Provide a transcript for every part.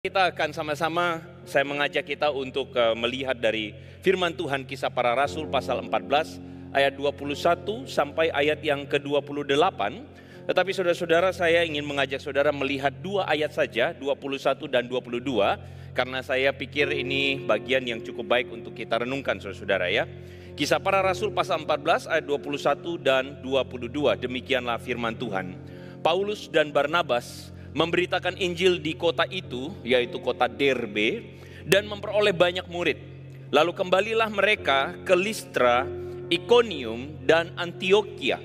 Kita akan sama-sama, saya mengajak kita untuk melihat dari firman Tuhan Kisah Para Rasul pasal 14 ayat 21 sampai ayat yang ke-28. Tetapi saudara-saudara, saya ingin mengajak saudara melihat dua ayat saja, 21 dan 22. Karena saya pikir ini bagian yang cukup baik untuk kita renungkan saudara-saudara ya. Kisah Para Rasul pasal 14 ayat 21 dan 22. Demikianlah firman Tuhan. Paulus dan Barnabas memberitakan Injil di kota itu, yaitu kota Derbe, dan memperoleh banyak murid. Lalu kembalilah mereka ke Listra, Ikonium, dan Antioquia.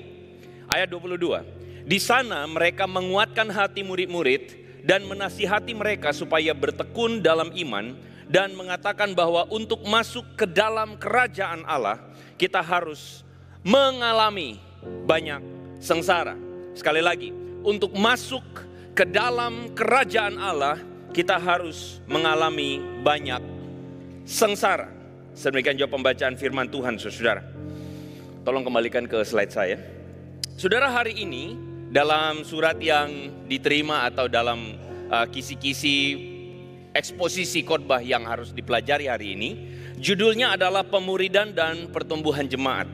Ayat 22. Di sana mereka menguatkan hati murid-murid dan menasihati mereka supaya bertekun dalam iman dan mengatakan bahwa untuk masuk ke dalam kerajaan Allah kita harus mengalami banyak sengsara. Sekali lagi, untuk masuk ke dalam kerajaan Allah, kita harus mengalami banyak sengsara. Sedemikian juga pembacaan firman Tuhan, saudara. Tolong kembalikan ke slide saya. Saudara, hari ini dalam surat yang diterima atau dalam kisi-kisi eksposisi khotbah yang harus dipelajari hari ini, judulnya adalah pemuridan dan pertumbuhan jemaat.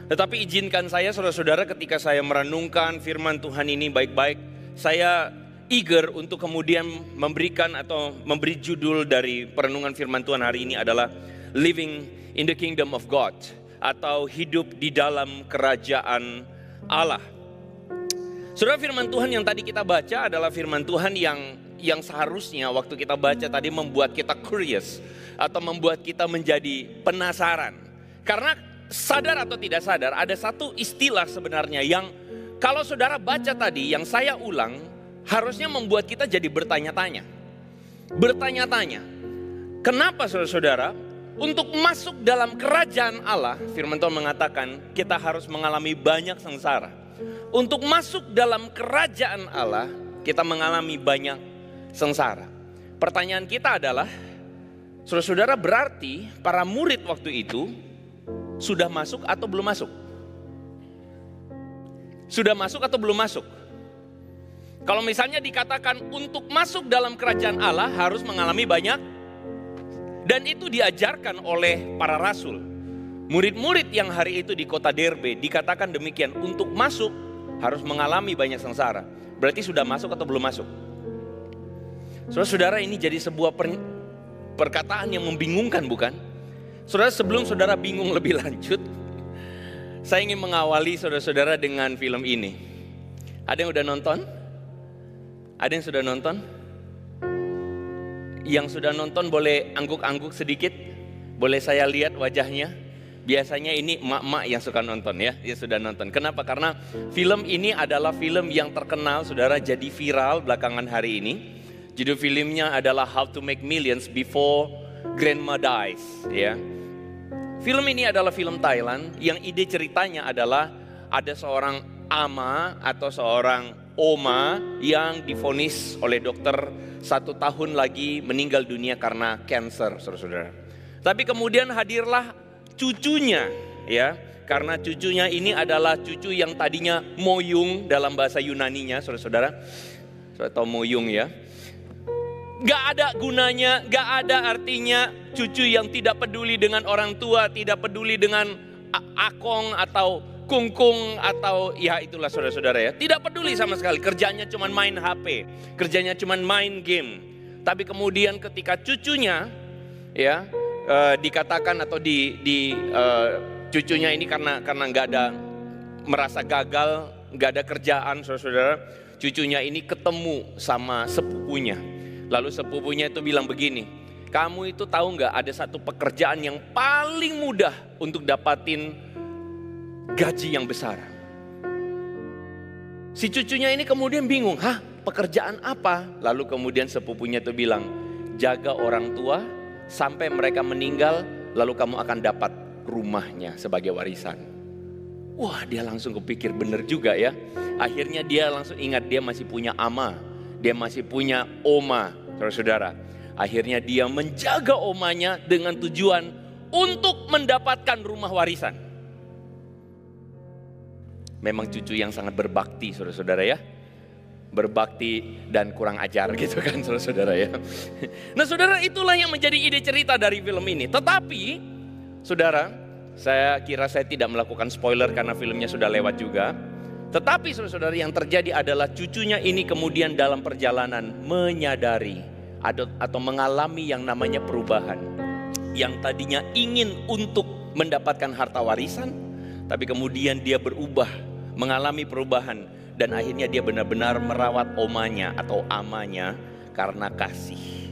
Tetapi izinkan saya, saudara-saudara, ketika saya merenungkan firman Tuhan ini baik-baik, saya eager untuk kemudian memberikan atau memberi judul dari perenungan firman Tuhan hari ini adalah Living in the Kingdom of God, atau hidup di dalam kerajaan Allah. Saudara, firman Tuhan yang tadi kita baca adalah firman Tuhan yang seharusnya waktu kita baca tadi membuat kita curious atau membuat kita menjadi penasaran. Karena sadar atau tidak sadar ada satu istilah sebenarnya yang kalau saudara baca tadi yang saya ulang, harusnya membuat kita jadi bertanya-tanya. Bertanya-tanya. Kenapa saudara-saudara? Untuk masuk dalam kerajaan Allah, firman Tuhan mengatakan kita harus mengalami banyak sengsara. Untuk masuk dalam kerajaan Allah, kita mengalami banyak sengsara. Pertanyaan kita adalah, saudara-saudara, berarti para murid waktu itu sudah masuk atau belum masuk? Sudah masuk atau belum masuk? Kalau misalnya dikatakan untuk masuk dalam kerajaan Allah harus mengalami banyak, dan itu diajarkan oleh para rasul. Murid-murid yang hari itu di kota Derbe dikatakan demikian, untuk masuk harus mengalami banyak sengsara. Berarti sudah masuk atau belum masuk? Saudara-saudara, ini jadi sebuah perkataan yang membingungkan, bukan? Saudara, sebelum saudara bingung lebih lanjut, saya ingin mengawali saudara-saudara dengan film ini. Ada yang udah nonton? Ada yang sudah nonton? Yang sudah nonton boleh angguk-angguk sedikit? Boleh saya lihat wajahnya? Biasanya ini emak-emak yang suka nonton ya, dia sudah nonton. Kenapa? Karena film ini adalah film yang terkenal, saudara, jadi viral belakangan hari ini. Judul filmnya adalah How to Make Millions Before Grandma Dies. Ya. Film ini adalah film Thailand yang ide ceritanya adalah ada seorang ama atau seorang oma yang divonis oleh dokter 1 tahun lagi meninggal dunia karena kanker, saudara-saudara. Tapi kemudian hadirlah cucunya, ya, karena cucunya ini adalah cucu yang tadinya moyung dalam bahasa Yunaninya, saudara-saudara. Saudara tahu moyung ya? Gak ada gunanya, gak ada artinya, cucu yang tidak peduli dengan orang tua, tidak peduli dengan akong atau kungkung atau ya itulah saudara-saudara ya. Tidak peduli sama sekali, kerjanya cuma main HP, kerjanya cuma main game. Tapi kemudian ketika cucunya ya dikatakan atau cucunya ini karena nggak ada, merasa gagal, nggak ada kerjaan, saudara-saudara, cucunya ini ketemu sama sepupunya. Lalu sepupunya itu bilang begini, kamu itu tahu nggak ada satu pekerjaan yang paling mudah untuk dapatin gaji yang besar. Si cucunya ini kemudian bingung, hah, pekerjaan apa? Lalu kemudian sepupunya itu bilang, jaga orang tua sampai mereka meninggal, lalu kamu akan dapat rumahnya sebagai warisan. Wah, dia langsung kepikir bener juga ya. Akhirnya dia langsung ingat dia masih punya ama, dia masih punya oma, saudara-saudara. Akhirnya dia menjaga omanya dengan tujuan untuk mendapatkan rumah warisan. Memang cucu yang sangat berbakti, saudara-saudara ya. berbakti dan kurang ajar gitu kan saudara-saudara ya. Nah saudara, itulah yang menjadi ide cerita dari film ini. Tetapi saudara, saya kira saya tidak melakukan spoiler karena filmnya sudah lewat juga. Tetapi saudara-saudara, yang terjadi adalah cucunya ini kemudian dalam perjalanan menyadari atau mengalami yang namanya perubahan. Yang tadinya ingin untuk mendapatkan harta warisan, tapi kemudian dia berubah, mengalami perubahan. Dan akhirnya dia benar-benar merawat omanya atau amanya karena kasih.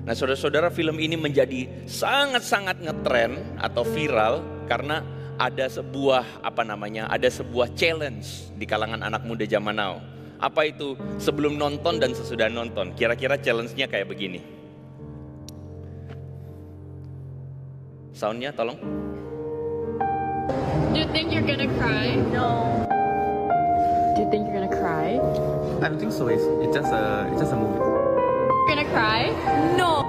Nah saudara-saudara, film ini menjadi sangat-sangat ngetren atau viral karena ada sebuah ada sebuah challenge di kalangan anak muda zaman now. Apa itu? Sebelum nonton dan sesudah nonton. Kira-kira challenge-nya kayak begini. Soundnya tolong. Do you think you're gonna cry? No. Do you think you're gonna cry? I don't think so. It's just a movie. You're gonna cry? No.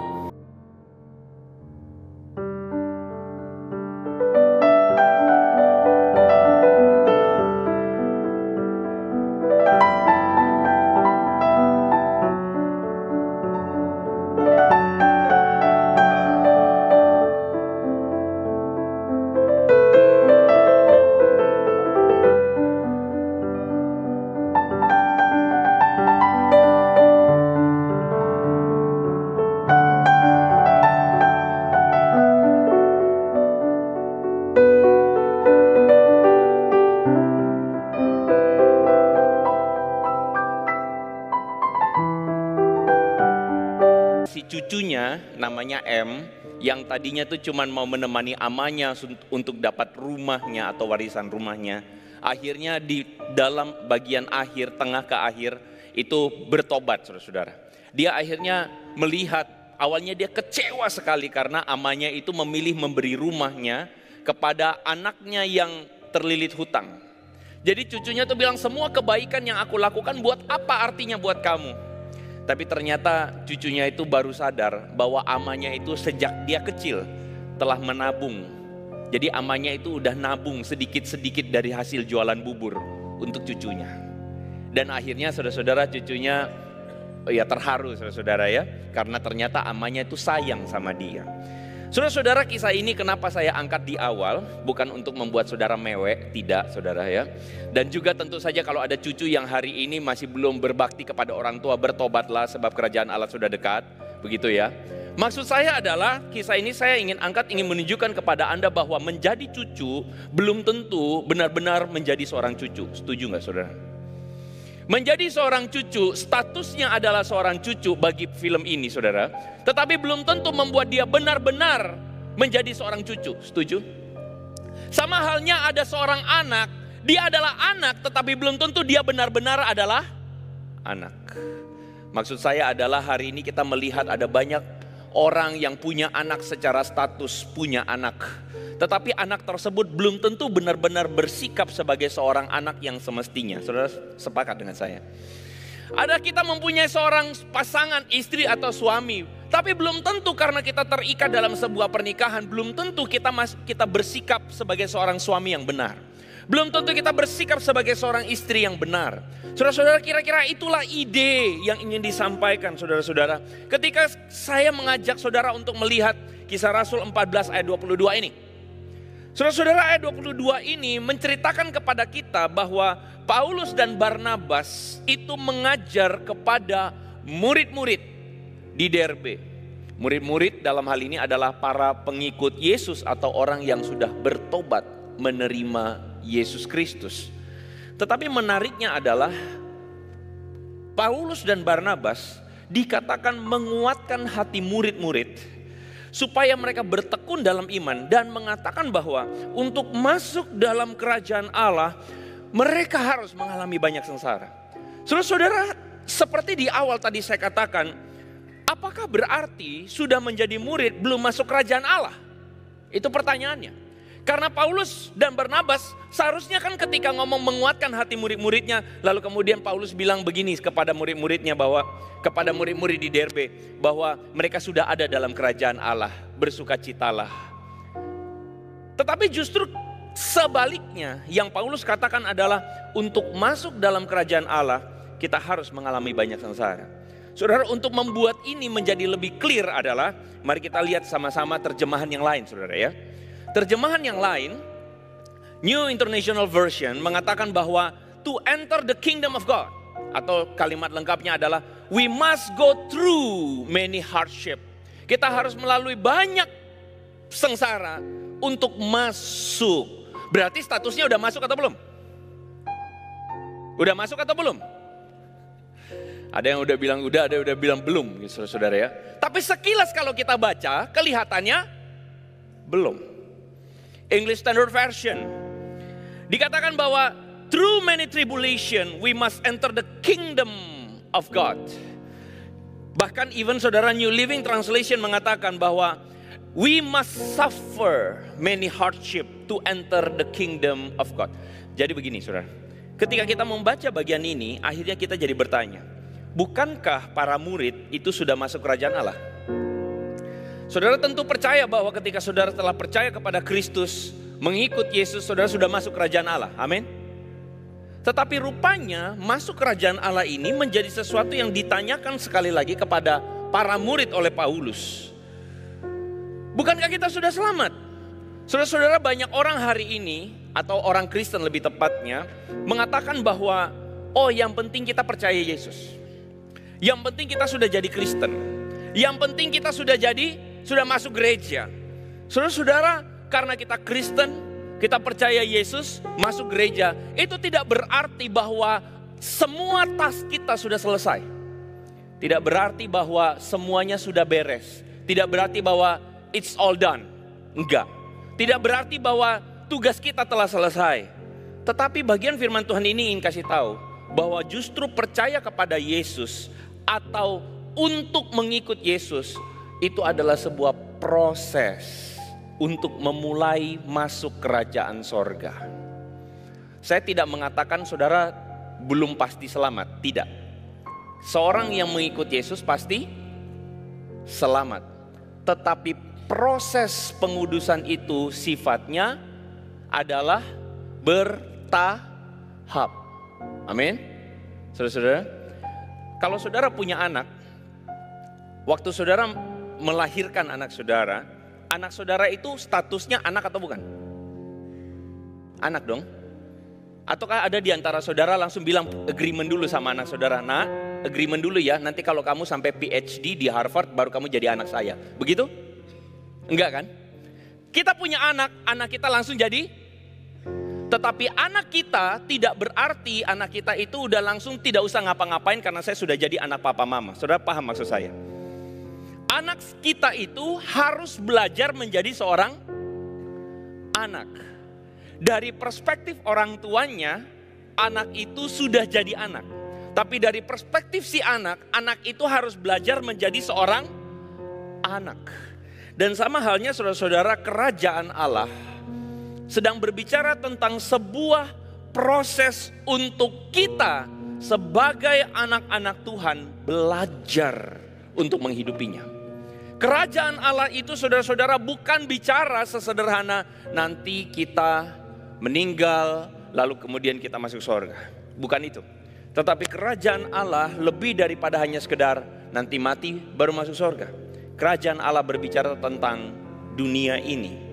Cucunya namanya M, yang tadinya tuh cuman mau menemani amanya untuk dapat rumahnya atau warisan rumahnya. Akhirnya di dalam bagian akhir, tengah ke akhir itu bertobat saudara-saudara. Dia akhirnya melihat, awalnya dia kecewa sekali karena amanya itu memilih memberi rumahnya kepada anaknya yang terlilit hutang. Jadi cucunya tuh bilang, semua kebaikan yang aku lakukan buat apa artinya buat kamu? Tapi ternyata cucunya itu baru sadar bahwa amanya itu sejak dia kecil telah menabung. Jadi amanya itu udah nabung sedikit-sedikit dari hasil jualan bubur untuk cucunya. Dan akhirnya saudara-saudara, cucunya ya terharu saudara-saudara ya, karena ternyata amanya itu sayang sama dia. Saudara-saudara, kisah ini kenapa saya angkat di awal, bukan untuk membuat saudara mewek, tidak saudara ya. Dan juga tentu saja kalau ada cucu yang hari ini masih belum berbakti kepada orang tua, bertobatlah sebab kerajaan Allah sudah dekat, begitu ya. Maksud saya adalah kisah ini saya ingin menunjukkan kepada Anda bahwa menjadi cucu belum tentu benar-benar menjadi seorang cucu. Setuju nggak saudara? Menjadi seorang cucu, statusnya adalah seorang cucu bagi film ini saudara. Tetapi belum tentu membuat dia benar-benar menjadi seorang cucu, setuju? Sama halnya ada seorang anak, dia adalah anak tetapi belum tentu dia benar-benar adalah anak. Maksud saya adalah hari ini kita melihat ada banyak orang yang punya anak secara status punya anak. Tetapi anak tersebut belum tentu benar-benar bersikap sebagai seorang anak yang semestinya. Saudara sepakat dengan saya? Ada kita mempunyai seorang pasangan istri atau suami, tapi belum tentu karena kita terikat dalam sebuah pernikahan, belum tentu kita bersikap sebagai seorang suami yang benar. Belum tentu kita bersikap sebagai seorang istri yang benar. Saudara-saudara, kira-kira itulah ide yang ingin disampaikan saudara-saudara. Ketika saya mengajak saudara untuk melihat Kisah Rasul 14 ayat 22 ini. Saudara-saudara, ayat 22 ini menceritakan kepada kita bahwa Paulus dan Barnabas itu mengajar kepada murid-murid di Derbe. Murid-murid dalam hal ini adalah para pengikut Yesus atau orang yang sudah bertobat menerima Yesus Kristus. Tetapi menariknya adalah Paulus dan Barnabas dikatakan menguatkan hati murid-murid supaya mereka bertekun dalam iman dan mengatakan bahwa untuk masuk dalam kerajaan Allah mereka harus mengalami banyak sengsara. Saudara-saudara, seperti di awal tadi saya katakan, apakah berarti sudah menjadi murid belum masuk kerajaan Allah? Itu pertanyaannya. Karena Paulus dan Barnabas seharusnya kan ketika ngomong menguatkan hati murid-muridnya, lalu kemudian Paulus bilang begini kepada murid-muridnya, bahwa kepada murid-murid di Derbe, bahwa mereka sudah ada dalam kerajaan Allah, bersukacitalah. Tetapi justru sebaliknya yang Paulus katakan adalah untuk masuk dalam kerajaan Allah kita harus mengalami banyak sengsara. Saudara, untuk membuat ini menjadi lebih clear adalah, mari kita lihat sama-sama terjemahan yang lain, saudara ya. Terjemahan yang lain, New International Version mengatakan bahwa to enter the kingdom of God, atau kalimat lengkapnya adalah we must go through many hardship. Kita harus melalui banyak sengsara untuk masuk. Berarti statusnya udah masuk atau belum? Udah masuk atau belum? Ada yang udah bilang udah, ada yang udah bilang belum, gitu, saudara ya. Tapi sekilas kalau kita baca, kelihatannya belum. English Standard Version dikatakan bahwa through many tribulation we must enter the kingdom of God. Bahkan even saudara New Living Translation mengatakan bahwa we must suffer many hardship to enter the kingdom of God. Jadi begini saudara, ketika kita membaca bagian ini, akhirnya kita jadi bertanya, bukankah para murid itu sudah masuk kerajaan Allah? Saudara tentu percaya bahwa ketika saudara telah percaya kepada Kristus, mengikut Yesus, saudara sudah masuk kerajaan Allah. Amin. Tetapi rupanya masuk kerajaan Allah ini menjadi sesuatu yang ditanyakan sekali lagi kepada para murid oleh Paulus. Bukankah kita sudah selamat? Saudara-saudara, banyak orang hari ini, atau orang Kristen lebih tepatnya, mengatakan bahwa oh yang penting kita percaya Yesus. Yang penting kita sudah jadi Kristen. Yang penting kita sudah masuk gereja. Saudara-saudara, karena kita Kristen, kita percaya Yesus, masuk gereja, itu tidak berarti bahwa semua tas kita sudah selesai. Tidak berarti bahwa semuanya sudah beres. Tidak berarti bahwa it's all done. Enggak. Tidak berarti bahwa tugas kita telah selesai. Tetapi bagian firman Tuhan ini ingin kasih tahu bahwa justru percaya kepada Yesus atau untuk mengikut Yesus itu adalah sebuah proses untuk memulai masuk kerajaan sorga. Saya tidak mengatakan saudara belum pasti selamat, tidak. Seorang yang mengikut Yesus pasti selamat. Tetapi proses pengudusan itu sifatnya adalah bertahap. Amin. Saudara-saudara, kalau saudara punya anak, waktu saudara melahirkan anak saudara itu statusnya anak atau bukan? Anak dong. Ataukah ada di antara saudara langsung bilang agreement dulu sama anak saudara, nah agreement dulu ya, nanti kalau kamu sampai PhD di Harvard baru kamu jadi anak saya. Begitu? Enggak kan? Kita punya anak kita langsung jadi. Tetapi anak kita tidak berarti anak kita itu udah langsung tidak usah ngapa-ngapain karena saya sudah jadi anak papa mama. Saudara paham maksud saya? Anak kita itu harus belajar menjadi seorang anak. Dari perspektif orang tuanya, anak itu sudah jadi anak. Tapi dari perspektif si anak itu harus belajar menjadi seorang anak. Dan sama halnya saudara-saudara, kerajaan Allah sedang berbicara tentang sebuah proses untuk kita sebagai anak-anak Tuhan belajar untuk menghidupinya. Kerajaan Allah itu saudara-saudara bukan bicara sesederhana nanti kita meninggal lalu kemudian kita masuk surga. Bukan itu. Tetapi kerajaan Allah lebih daripada hanya sekedar nanti mati baru masuk surga. Kerajaan Allah berbicara tentang dunia ini.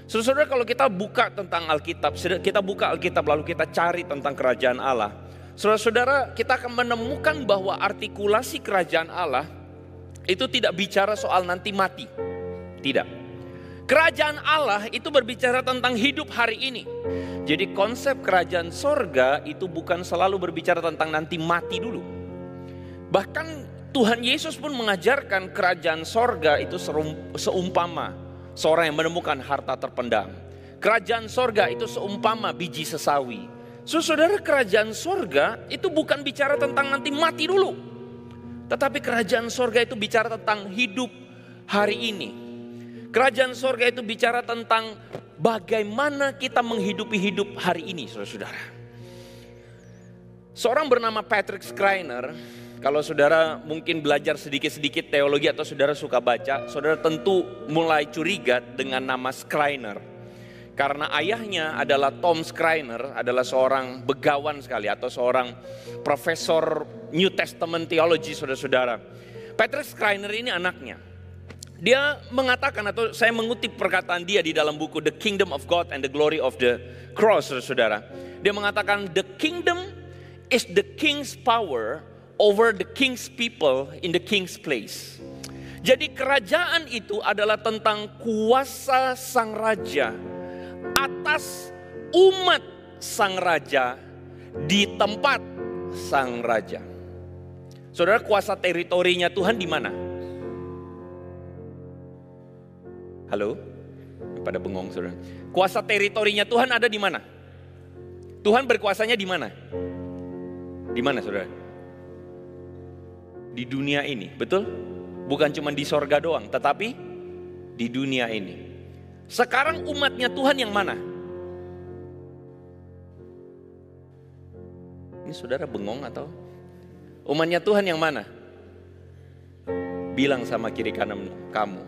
Saudara, kalau kita buka tentang Alkitab, kita buka Alkitab lalu kita cari tentang kerajaan Allah. Saudara-saudara, kita akan menemukan bahwa artikulasi kerajaan Allah itu tidak bicara soal nanti mati. Tidak. Kerajaan Allah itu berbicara tentang hidup hari ini. Jadi konsep kerajaan sorga itu bukan selalu berbicara tentang nanti mati dulu. Bahkan Tuhan Yesus pun mengajarkan kerajaan sorga itu seumpama seorang yang menemukan harta terpendam. Kerajaan sorga itu seumpama biji sesawi. Saudara, kerajaan sorga itu bukan bicara tentang nanti mati dulu. Tetapi kerajaan sorga itu bicara tentang hidup hari ini. Kerajaan sorga itu bicara tentang bagaimana kita menghidupi hidup hari ini, saudara-saudara. Seorang bernama Patrick Schreiner, kalau saudara mungkin belajar sedikit-sedikit teologi atau saudara suka baca, saudara tentu mulai curiga dengan nama Schreiner. Karena ayahnya adalah Tom Schreiner, adalah seorang begawan sekali atau seorang profesor New Testament Theology, saudara-saudara. Patrick Schreiner ini anaknya. Dia mengatakan, atau saya mengutip perkataan dia di dalam buku The Kingdom of God and the Glory of the Cross, saudara-saudara. Dia mengatakan, the kingdom is the king's power over the king's people in the king's place. Jadi kerajaan itu adalah tentang kuasa sang raja atas umat sang raja di tempat sang raja. Saudara, kuasa teritorinya Tuhan di mana? Halo? Pada bengong, saudara. Kuasa teritorinya Tuhan ada di mana? Tuhan berkuasanya di mana? Di mana, saudara? Di dunia ini, betul? Bukan cuma di sorga doang, tetapi di dunia ini. Sekarang umatnya Tuhan yang mana? Ini saudara bengong atau? Umatnya Tuhan yang mana? Bilang sama kiri kanan kamu.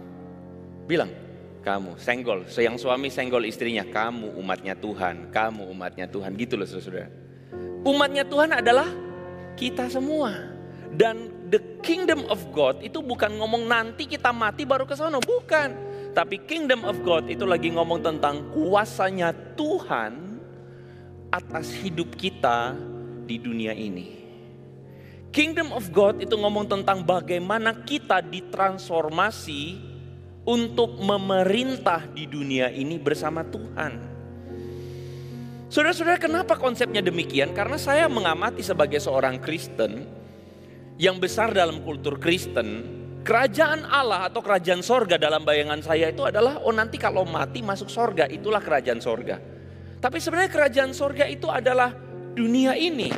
Bilang, kamu. Senggol. Yang suami senggol istrinya. Kamu umatnya Tuhan. Kamu umatnya Tuhan. Gitu loh saudara. Umatnya Tuhan adalah kita semua. Dan the kingdom of God itu bukan ngomong nanti kita mati baru ke sana. Bukan. Tapi kingdom of God itu lagi ngomong tentang kuasanya Tuhan atas hidup kita di dunia ini. Kingdom of God itu ngomong tentang bagaimana kita ditransformasi untuk memerintah di dunia ini bersama Tuhan. Saudara-saudara, kenapa konsepnya demikian? Karena saya mengamati sebagai seorang Kristen yang besar dalam kultur Kristen, kerajaan Allah atau kerajaan sorga dalam bayangan saya itu adalah, oh nanti kalau mati masuk sorga, itulah kerajaan sorga. Tapi sebenarnya kerajaan sorga itu adalah dunia ini.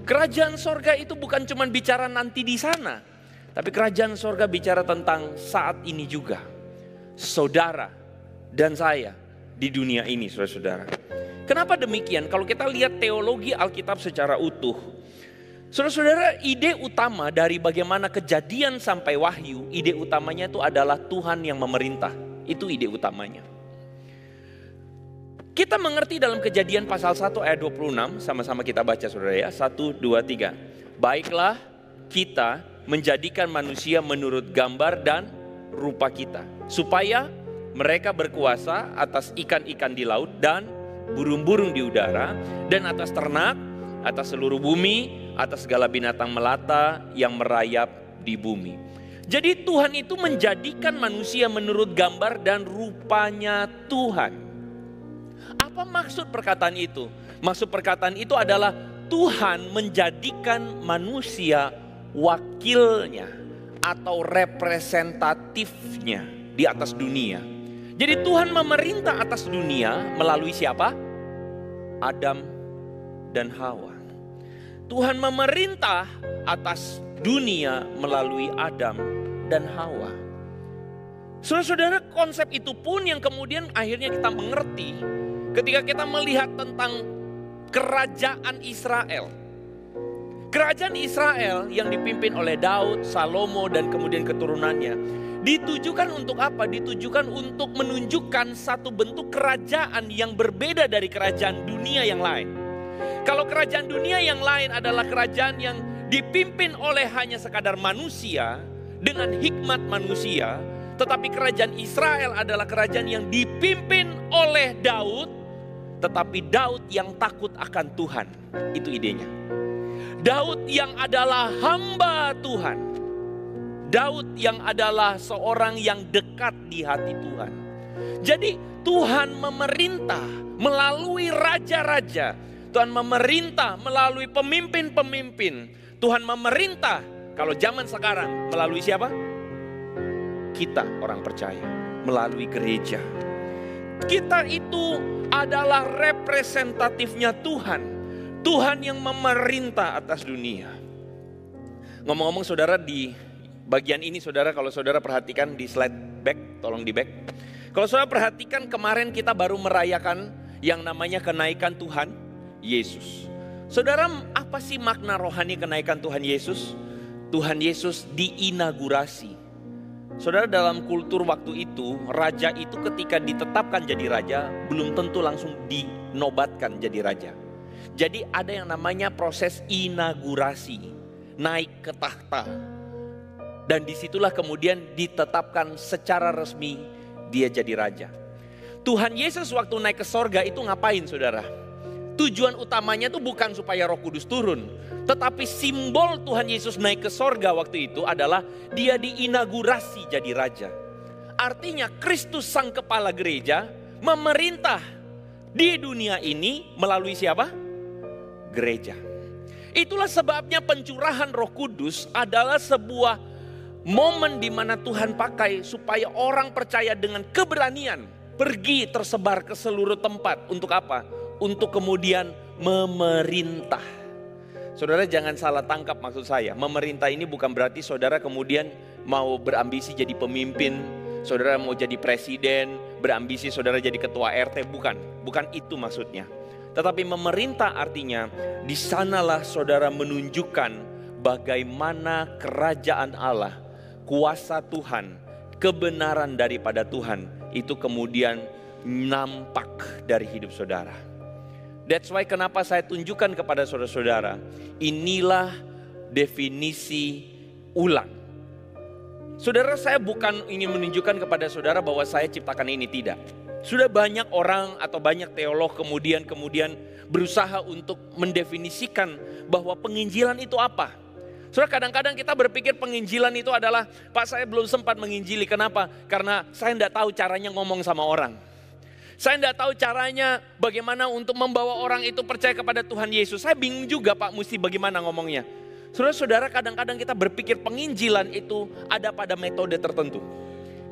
Kerajaan sorga itu bukan cuma bicara nanti di sana, tapi kerajaan sorga bicara tentang saat ini juga. Saudara dan saya di dunia ini, saudara-saudara. Kenapa demikian? Kalau kita lihat teologi Alkitab secara utuh, saudara-saudara, ide utama dari bagaimana Kejadian sampai Wahyu, ide utamanya itu adalah Tuhan yang memerintah. Itu ide utamanya. Kita mengerti dalam Kejadian pasal 1 ayat 26, sama-sama kita baca saudara ya. 1, 2, 3. Baiklah kita menjadikan manusia menurut gambar dan rupa kita, supaya mereka berkuasa atas ikan-ikan di laut dan burung-burung di udara, dan atas ternak, atas seluruh bumi, atas segala binatang melata yang merayap di bumi. Jadi Tuhan itu menjadikan manusia menurut gambar dan rupanya Tuhan. Apa maksud perkataan itu? Maksud perkataan itu adalah Tuhan menjadikan manusia wakilnya atau representatifnya di atas dunia. Jadi Tuhan memerintah atas dunia melalui siapa? Adam dan Hawa. Tuhan memerintah atas dunia melalui Adam dan Hawa. Saudara-saudara, konsep itu pun yang kemudian akhirnya kita mengerti ketika kita melihat tentang kerajaan Israel. Kerajaan Israel yang dipimpin oleh Daud, Salomo dan kemudian keturunannya ditujukan untuk apa? Ditujukan untuk menunjukkan satu bentuk kerajaan yang berbeda dari kerajaan dunia yang lain. Kalau kerajaan dunia yang lain adalah kerajaan yang dipimpin oleh hanya sekadar manusia dengan hikmat manusia, tetapi kerajaan Israel adalah kerajaan yang dipimpin oleh Daud, tetapi Daud yang takut akan Tuhan. Itu idenya. Daud yang adalah hamba Tuhan. Daud yang adalah seorang yang dekat di hati Tuhan. Jadi Tuhan memerintah melalui raja-raja. Tuhan memerintah melalui pemimpin-pemimpin. Tuhan memerintah kalau zaman sekarang melalui siapa? Kita orang percaya. Melalui gereja. Kita itu adalah representatifnya Tuhan. Tuhan yang memerintah atas dunia. Ngomong-ngomong saudara, di bagian ini saudara, kalau saudara perhatikan di slide back, tolong di back. Kalau saudara perhatikan, kemarin kita baru merayakan yang namanya kenaikan Tuhan Yesus. Saudara, apa sih makna rohani kenaikan Tuhan Yesus? Tuhan Yesus diinaugurasi Saudara, dalam kultur waktu itu, raja itu ketika ditetapkan jadi raja, belum tentu langsung dinobatkan jadi raja. Jadi ada yang namanya proses inaugurasi, naik ke tahta. Dan disitulah kemudian ditetapkan secara resmi dia jadi raja. Tuhan Yesus waktu naik ke sorga itu ngapain, saudara? Tujuan utamanya itu bukan supaya Roh Kudus turun, tetapi simbol Tuhan Yesus naik ke sorga waktu itu adalah dia diinaugurasi jadi raja. Artinya Kristus sang kepala gereja memerintah di dunia ini melalui siapa? Gereja. Itulah sebabnya pencurahan Roh Kudus adalah sebuah momen di mana Tuhan pakai supaya orang percaya dengan keberanian pergi tersebar ke seluruh tempat. Untuk apa? Untuk kemudian memerintah. Saudara jangan salah tangkap maksud saya. Memerintah ini bukan berarti saudara kemudian mau berambisi jadi pemimpin, saudara mau jadi presiden, berambisi saudara jadi ketua RT, bukan itu maksudnya. Tetapi memerintah artinya di sanalah saudara menunjukkan bagaimana kerajaan Allah, kuasa Tuhan, kebenaran daripada Tuhan itu kemudian nampak dari hidup saudara. That's why kenapa saya tunjukkan kepada saudara-saudara, inilah definisi ulang. Saudara, saya bukan ingin menunjukkan kepada saudara bahwa saya ciptakan ini, tidak. Sudah banyak orang atau banyak teolog kemudian berusaha untuk mendefinisikan bahwa penginjilan itu apa. Saudara, kadang-kadang kita berpikir penginjilan itu adalah, Pak saya belum sempat menginjili, kenapa? Karena saya tidak tahu caranya ngomong sama orang. Saya tidak tahu caranya bagaimana untuk membawa orang itu percaya kepada Tuhan Yesus. Saya bingung juga Pak, mesti bagaimana ngomongnya. Saudara-saudara, kadang-kadang kita berpikir penginjilan itu ada pada metode tertentu.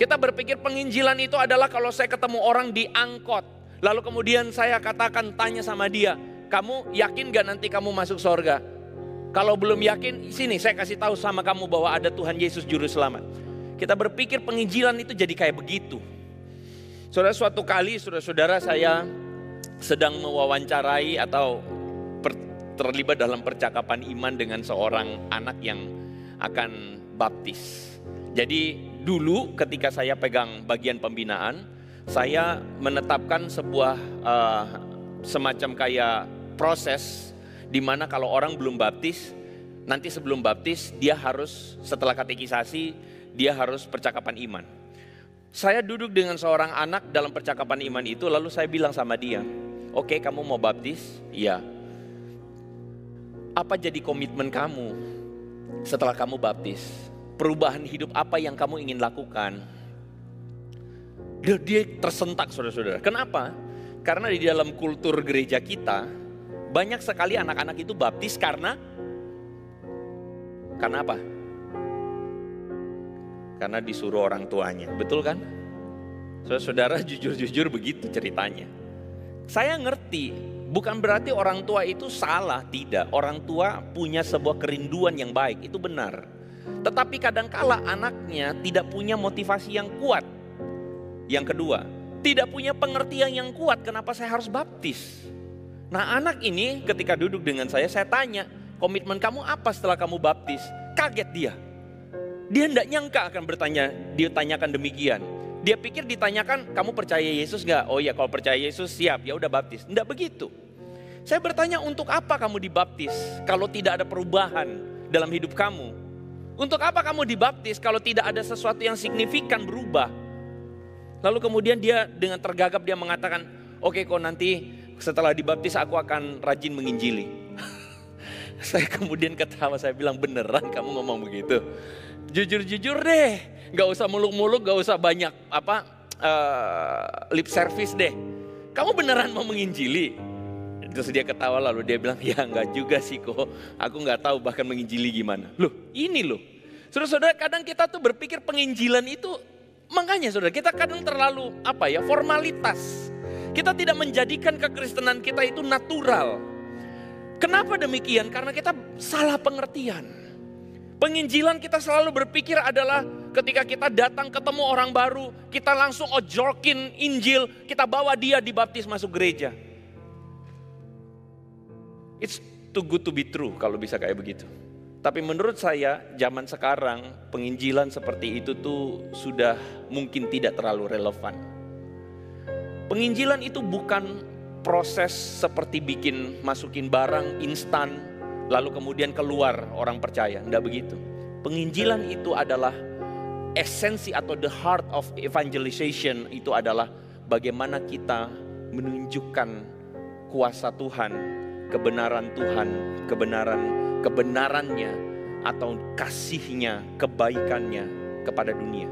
Kita berpikir penginjilan itu adalah kalau saya ketemu orang di angkot, lalu kemudian saya katakan, tanya sama dia, kamu yakin gak nanti kamu masuk surga? Kalau belum yakin, sini saya kasih tahu sama kamu bahwa ada Tuhan Yesus Juru Selamat. Kita berpikir penginjilan itu jadi kayak begitu. Saudara, suatu kali saudara-saudara saya sedang mewawancarai atau terlibat dalam percakapan iman dengan seorang anak yang akan baptis. Jadi dulu ketika saya pegang bagian pembinaan, saya menetapkan sebuah semacam kayak proses di mana kalau orang belum baptis, nanti sebelum baptis dia harus setelah katekisasi dia harus percakapan iman. Saya duduk dengan seorang anak dalam percakapan iman itu, lalu saya bilang sama dia, oke, kamu mau baptis? Iya. Apa jadi komitmen kamu setelah kamu baptis? Perubahan hidup apa yang kamu ingin lakukan? Dia tersentak, saudara-saudara. Kenapa? Karena di dalam kultur gereja kita, banyak sekali anak-anak itu baptis karena apa? Karena disuruh orang tuanya, betul kan? Saudara, jujur-jujur begitu ceritanya. Saya ngerti, bukan berarti orang tua itu salah, tidak. Orang tua punya sebuah kerinduan yang baik, itu benar. Tetapi kadangkala anaknya tidak punya motivasi yang kuat. Yang kedua, tidak punya pengertian yang kuat, kenapa saya harus baptis? Nah, anak ini ketika duduk dengan saya tanya, komitmen kamu apa setelah kamu baptis? Kaget dia. Dia tidak nyangka akan dia tanyakan demikian. Dia pikir ditanyakan, kamu percaya Yesus gak? Oh ya, kalau percaya Yesus siap, ya udah baptis. Tidak begitu. Saya bertanya, untuk apa kamu dibaptis kalau tidak ada perubahan dalam hidup kamu? Untuk apa kamu dibaptis kalau tidak ada sesuatu yang signifikan berubah? Lalu kemudian dia dengan tergagap dia mengatakan, oke kok nanti setelah dibaptis aku akan rajin menginjili. Saya kemudian ketawa, saya bilang, beneran kamu ngomong begitu? Jujur-jujur deh, gak usah muluk-muluk, gak usah banyak lip service deh. Kamu beneran mau menginjili? Terus dia ketawa, lalu dia bilang, ya enggak juga sih kok, aku gak tahu bahkan menginjili gimana. Loh, ini loh. Saudara-saudara, kadang kita tuh berpikir penginjilan itu, makanya saudara, kita kadang terlalu formalitas. Kita tidak menjadikan kekristenan kita itu natural. Kenapa demikian? Karena kita salah pengertian. Penginjilan kita selalu berpikir adalah ketika kita datang ketemu orang baru, kita langsung ojolkin Injil, kita bawa dia dibaptis masuk gereja. It's too good to be true kalau bisa kayak begitu. Tapi menurut saya zaman sekarang penginjilan seperti itu tuh sudah mungkin tidak terlalu relevan. Penginjilan itu bukan proses seperti masukin barang instan lalu kemudian keluar orang percaya, enggak begitu. Penginjilan itu adalah esensi atau the heart of evangelization, itu adalah bagaimana kita menunjukkan kuasa Tuhan, kebenaran Tuhan, kebenarannya atau kasihnya, kebaikannya kepada dunia.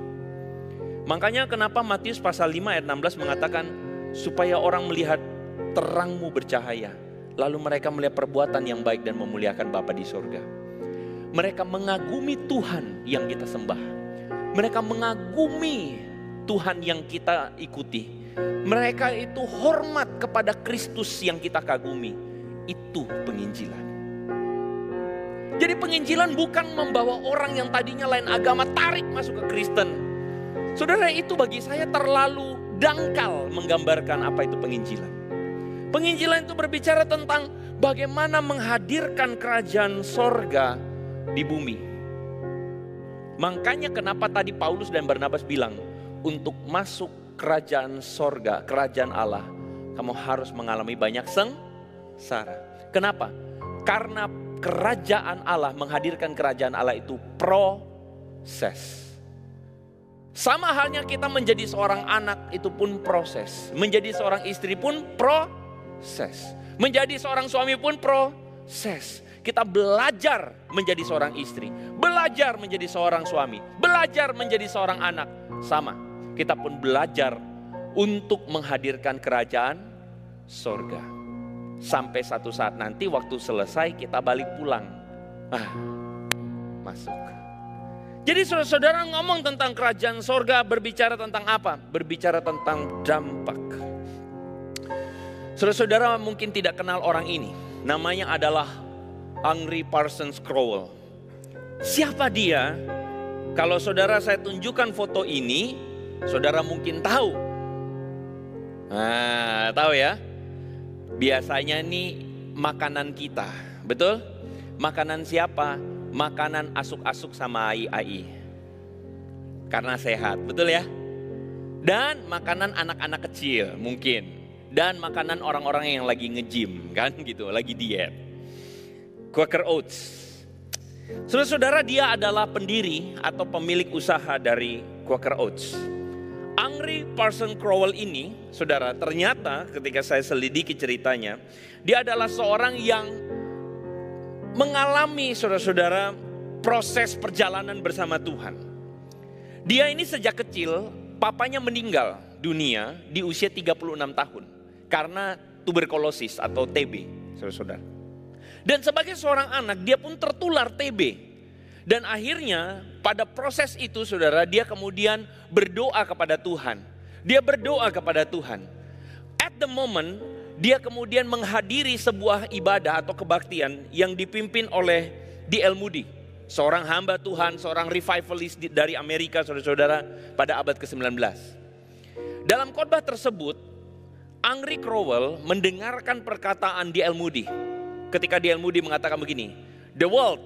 Makanya kenapa Matius pasal 5 ayat 16 mengatakan supaya orang melihat terangmu bercahaya, lalu mereka melihat perbuatan yang baik dan memuliakan Bapa di surga. Mereka mengagumi Tuhan yang kita sembah. Mereka mengagumi Tuhan yang kita ikuti. Mereka itu hormat kepada Kristus yang kita kagumi. Itu penginjilan. Jadi penginjilan bukan membawa orang yang tadinya lain agama tarik masuk ke Kristen. Saudara, itu bagi saya terlalu dangkal menggambarkan apa itu penginjilan. Penginjilan itu berbicara tentang bagaimana menghadirkan kerajaan sorga di bumi. Makanya kenapa tadi Paulus dan Barnabas bilang, untuk masuk kerajaan sorga, kerajaan Allah, kamu harus mengalami banyak sengsara. Kenapa? Karena kerajaan Allah, menghadirkan kerajaan Allah itu proses. Sama halnya kita menjadi seorang anak itu pun proses. Menjadi seorang istri pun proses. Menjadi seorang suami pun proses. Kita belajar menjadi seorang istri, belajar menjadi seorang suami, belajar menjadi seorang anak. Sama, kita pun belajar untuk menghadirkan kerajaan sorga. Sampai satu saat nanti waktu selesai kita balik pulang. Masuk. Jadi saudara ngomong tentang kerajaan sorga berbicara tentang apa? Berbicara tentang dampak. Saudara mungkin tidak kenal orang ini. Namanya adalah Henry Parsons Crowell. Siapa dia? Kalau saudara saya tunjukkan foto ini, saudara mungkin tahu. Tahu ya? Biasanya nih makanan kita, betul? Makanan siapa? Makanan asuk-asuk sama ai-ai. Karena sehat, betul ya? Dan makanan anak-anak kecil mungkin. Dan makanan orang-orang yang lagi nge-gym kan gitu, lagi diet. Quaker Oats. Saudara, dia adalah pendiri atau pemilik usaha dari Quaker Oats. Henry Parsons Crowell ini, saudara, ternyata ketika saya selidiki ceritanya, dia adalah seorang yang mengalami, saudara-saudara, proses perjalanan bersama Tuhan. Dia ini sejak kecil, papanya meninggal dunia di usia 36 tahun. Karena tuberkulosis atau TB, saudara-saudara. Dan sebagai seorang anak, dia pun tertular TB. Dan akhirnya pada proses itu, saudara, dia kemudian berdoa kepada Tuhan. Dia berdoa kepada Tuhan. At the moment, dia kemudian menghadiri sebuah ibadah atau kebaktian yang dipimpin oleh D.L. Moody. Seorang hamba Tuhan, seorang revivalist dari Amerika, saudara-saudara, pada abad ke-19. Dalam khotbah tersebut, Henry Crowell mendengarkan perkataan D.L. Moody. Ketika D.L. Moody mengatakan begini, "The world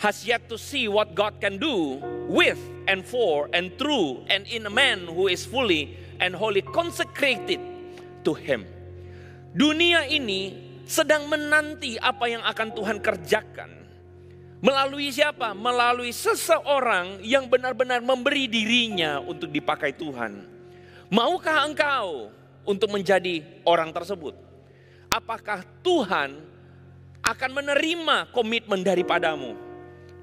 has yet to see what God can do with and for and through and in a man who is fully and wholly consecrated to Him." Dunia ini sedang menanti apa yang akan Tuhan kerjakan. Melalui siapa? Melalui seseorang yang benar-benar memberi dirinya untuk dipakai Tuhan. Maukah engkau untuk menjadi orang tersebut? Apakah Tuhan akan menerima komitmen daripadamu?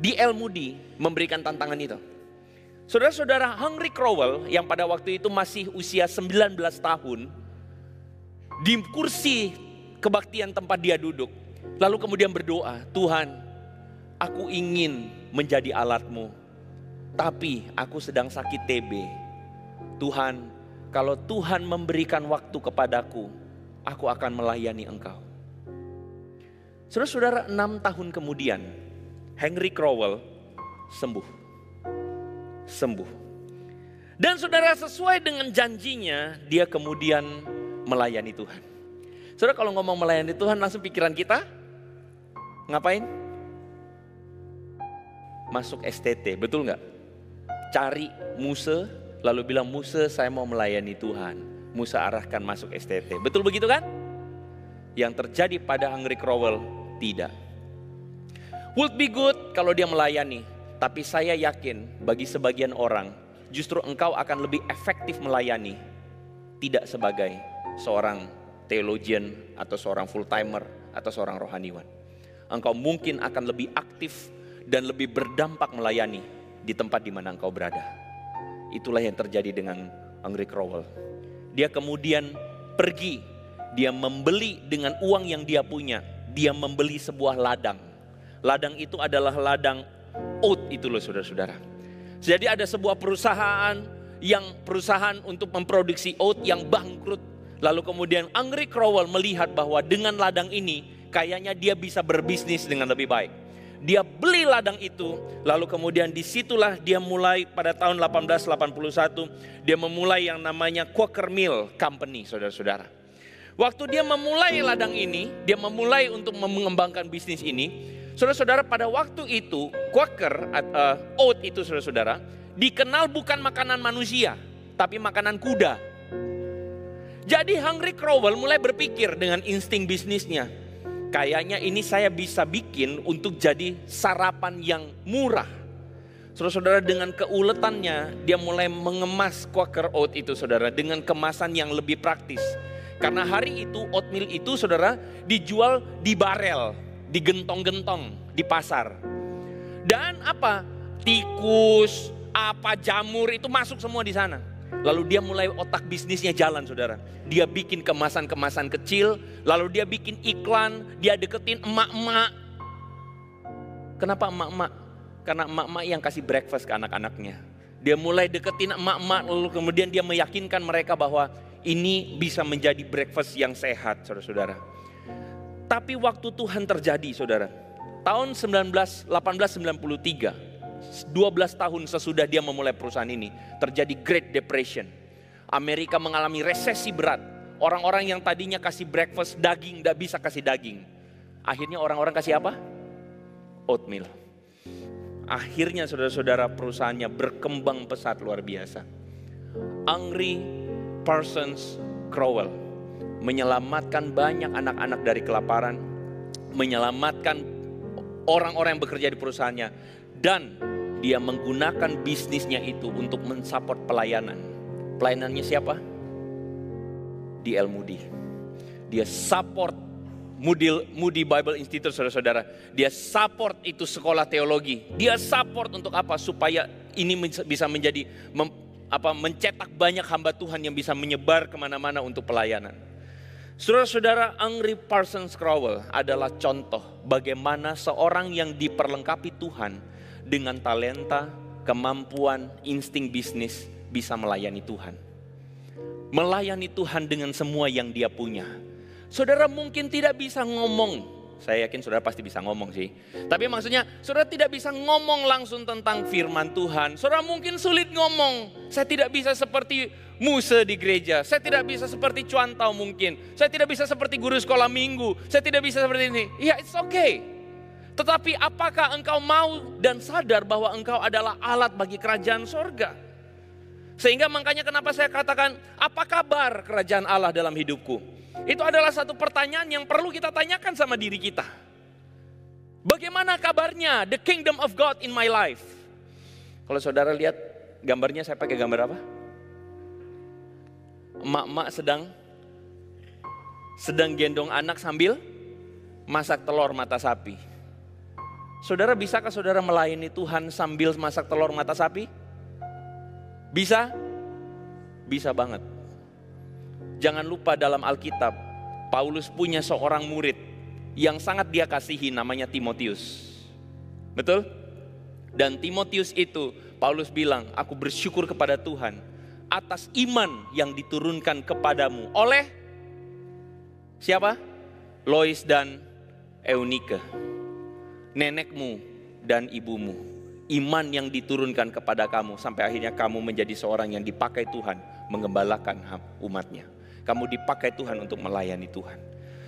D.L. Moody memberikan tantangan itu. Saudara-saudara, Henry Crowell yang pada waktu itu masih usia 19 tahun, di kursi kebaktian tempat dia duduk, lalu kemudian berdoa, "Tuhan, aku ingin menjadi alat-Mu, tapi aku sedang sakit TB. Tuhan, kalau Tuhan memberikan waktu kepadaku, aku akan melayani Engkau." Saudara-saudara, 6 tahun kemudian Henry Crowell sembuh. Dan saudara, sesuai dengan janjinya, dia kemudian melayani Tuhan. Saudara, kalau ngomong melayani Tuhan, langsung pikiran kita ngapain? masuk STT, betul nggak? Cari Musa, lalu bilang, Musa saya mau melayani Tuhan. Musa arahkan masuk STT, betul begitu kan? Yang terjadi pada Hungry Crowell, tidak. Would be good kalau dia melayani, tapi saya yakin bagi sebagian orang, justru engkau akan lebih efektif melayani, tidak sebagai seorang theologian atau seorang full timer atau seorang rohaniwan. Engkau mungkin akan lebih aktif dan lebih berdampak melayani di tempat di mana engkau berada. Itulah yang terjadi dengan Hungry Crowell. Dia kemudian pergi, dia membeli dengan uang yang dia punya, dia membeli sebuah ladang. Ladang itu adalah ladang oat itu loh saudara-saudara. Jadi ada sebuah perusahaan untuk memproduksi oat yang bangkrut. Lalu kemudian Hungry Crowell melihat bahwa dengan ladang ini kayaknya dia bisa berbisnis dengan lebih baik. Dia beli ladang itu, lalu kemudian disitulah dia mulai pada tahun 1881, dia memulai yang namanya Quaker Mill Company, saudara-saudara. Waktu dia memulai ladang ini, dia memulai untuk mengembangkan bisnis ini, saudara-saudara, pada waktu itu Quaker, oat itu saudara-saudara, dikenal bukan makanan manusia, tapi makanan kuda. Jadi Hungry Crowell mulai berpikir dengan insting bisnisnya, kayaknya ini saya bisa bikin untuk jadi sarapan yang murah. Saudara-saudara, dengan keuletannya dia mulai mengemas Quaker Oat itu saudara dengan kemasan yang lebih praktis. Karena hari itu oatmeal itu saudara dijual di barel, di gentong-gentong di pasar. Dan apa? Tikus, apa jamur itu masuk semua di sana. Lalu dia mulai otak bisnisnya jalan saudara. Dia bikin kemasan-kemasan kecil. Lalu dia bikin iklan. Dia deketin emak-emak. Kenapa emak-emak? Karena emak-emak yang kasih breakfast ke anak-anaknya. Dia mulai deketin emak-emak. Lalu kemudian dia meyakinkan mereka bahwa ini bisa menjadi breakfast yang sehat saudara-saudara. Tapi waktu Tuhan terjadi saudara. Tahun 1893. 12 tahun sesudah dia memulai perusahaan ini, terjadi Great Depression. Amerika mengalami resesi berat. Orang-orang yang tadinya kasih breakfast daging, tidak bisa kasih daging. Akhirnya orang-orang kasih apa? Oatmeal. Akhirnya saudara-saudara perusahaannya berkembang pesat luar biasa. Hungry Parsons Crowell menyelamatkan banyak anak-anak dari kelaparan, menyelamatkan orang-orang yang bekerja di perusahaannya, dan dia menggunakan bisnisnya itu untuk mensupport pelayanan. Pelayanannya siapa? D.L. Moody. Dia support Moody Bible Institute saudara-saudara. Dia support itu sekolah teologi. Dia support untuk apa? Supaya ini bisa menjadi mencetak banyak hamba Tuhan yang bisa menyebar kemana-mana untuk pelayanan. Saudara-saudara, Hungry Parsons Crowell adalah contoh bagaimana seorang yang diperlengkapi Tuhan dengan talenta, kemampuan, insting bisnis bisa melayani Tuhan. Melayani Tuhan dengan semua yang dia punya. Saudara mungkin tidak bisa ngomong. Saya yakin saudara pasti bisa ngomong sih. Tapi maksudnya saudara tidak bisa ngomong langsung tentang firman Tuhan. Saudara mungkin sulit ngomong. Saya tidak bisa seperti Musa di gereja. Saya tidak bisa seperti Cuantau mungkin. Saya tidak bisa seperti guru sekolah minggu. Saya tidak bisa seperti ini. Ya, it's okay. Tetapi apakah engkau mau dan sadar bahwa engkau adalah alat bagi kerajaan sorga? Sehingga makanya kenapa saya katakan, apa kabar kerajaan Allah dalam hidupku? Itu adalah satu pertanyaan yang perlu kita tanyakan sama diri kita. Bagaimana kabarnya the kingdom of God in my life? Kalau saudara lihat gambarnya, saya pakai gambar apa? Emak-emak sedang gendong anak sambil masak telur mata sapi. Saudara, bisakah saudara melayani Tuhan sambil masak telur mata sapi? Bisa? Bisa banget. Jangan lupa dalam Alkitab, Paulus punya seorang murid yang sangat dia kasihi, namanya Timotius. Betul? Dan Timotius itu, Paulus bilang, aku bersyukur kepada Tuhan atas iman yang diturunkan kepadamu oleh siapa? Lois dan Eunike, nenekmu dan ibumu. Iman yang diturunkan kepada kamu sampai akhirnya kamu menjadi seorang yang dipakai Tuhan menggembalakan umatnya. Kamu dipakai Tuhan untuk melayani Tuhan.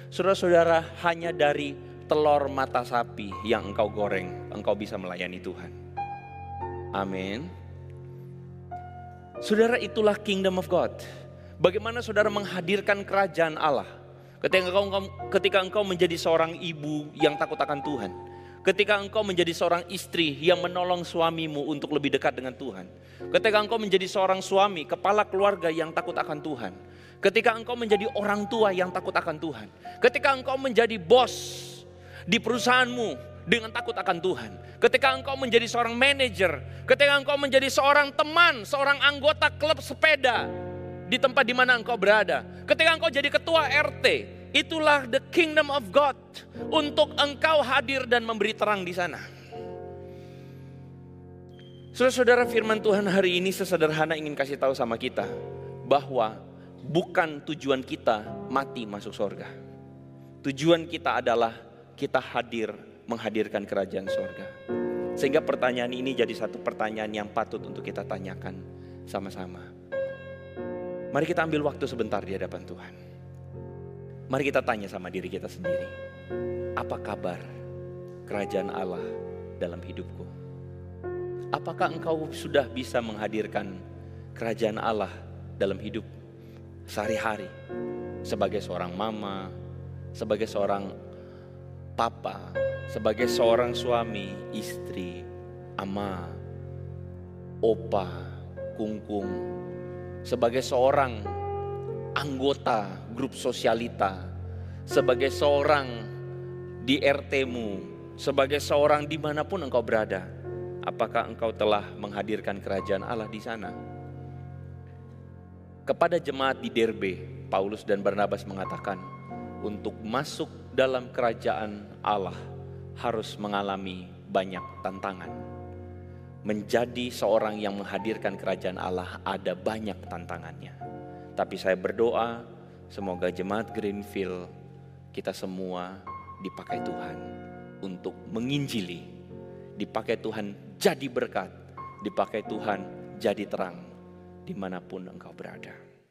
Saudara-saudara, hanya dari telur mata sapi yang engkau goreng, engkau bisa melayani Tuhan. Amin. Saudara, itulah kingdom of God. Bagaimana saudara menghadirkan kerajaan Allah. Ketika engkau menjadi seorang ibu yang takut akan Tuhan. Ketika engkau menjadi seorang istri yang menolong suamimu untuk lebih dekat dengan Tuhan. Ketika engkau menjadi seorang suami, kepala keluarga yang takut akan Tuhan. Ketika engkau menjadi orang tua yang takut akan Tuhan. Ketika engkau menjadi bos di perusahaanmu dengan takut akan Tuhan. Ketika engkau menjadi seorang manajer. Ketika engkau menjadi seorang teman, seorang anggota klub sepeda di tempat di mana engkau berada. Ketika engkau jadi ketua RT. Itulah the kingdom of God untuk engkau hadir dan memberi terang di sana. Saudara-saudara, firman Tuhan hari ini sesederhana ingin kasih tahu sama kita bahwa bukan tujuan kita mati masuk surga. Tujuan kita adalah kita hadir menghadirkan kerajaan surga. Sehingga pertanyaan ini jadi satu pertanyaan yang patut untuk kita tanyakan sama-sama. Mari kita ambil waktu sebentar di hadapan Tuhan. Mari kita tanya sama diri kita sendiri. Apa kabar kerajaan Allah dalam hidupku? Apakah engkau sudah bisa menghadirkan kerajaan Allah dalam hidup sehari-hari? Sebagai seorang mama, sebagai seorang papa, sebagai seorang suami, istri, ama, opa, kungkung. Sebagai seorang anggota grup sosialita, sebagai seorang di RT-mu, sebagai seorang dimanapun engkau berada, apakah engkau telah menghadirkan kerajaan Allah di sana? Kepada jemaat di Derbe, Paulus dan Barnabas mengatakan, untuk masuk dalam kerajaan Allah harus mengalami banyak tantangan. Menjadi seorang yang menghadirkan kerajaan Allah ada banyak tantangannya. Tapi saya berdoa semoga jemaat Greenfield kita semua dipakai Tuhan untuk menginjili. Dipakai Tuhan jadi berkat. Dipakai Tuhan jadi terang dimanapun engkau berada.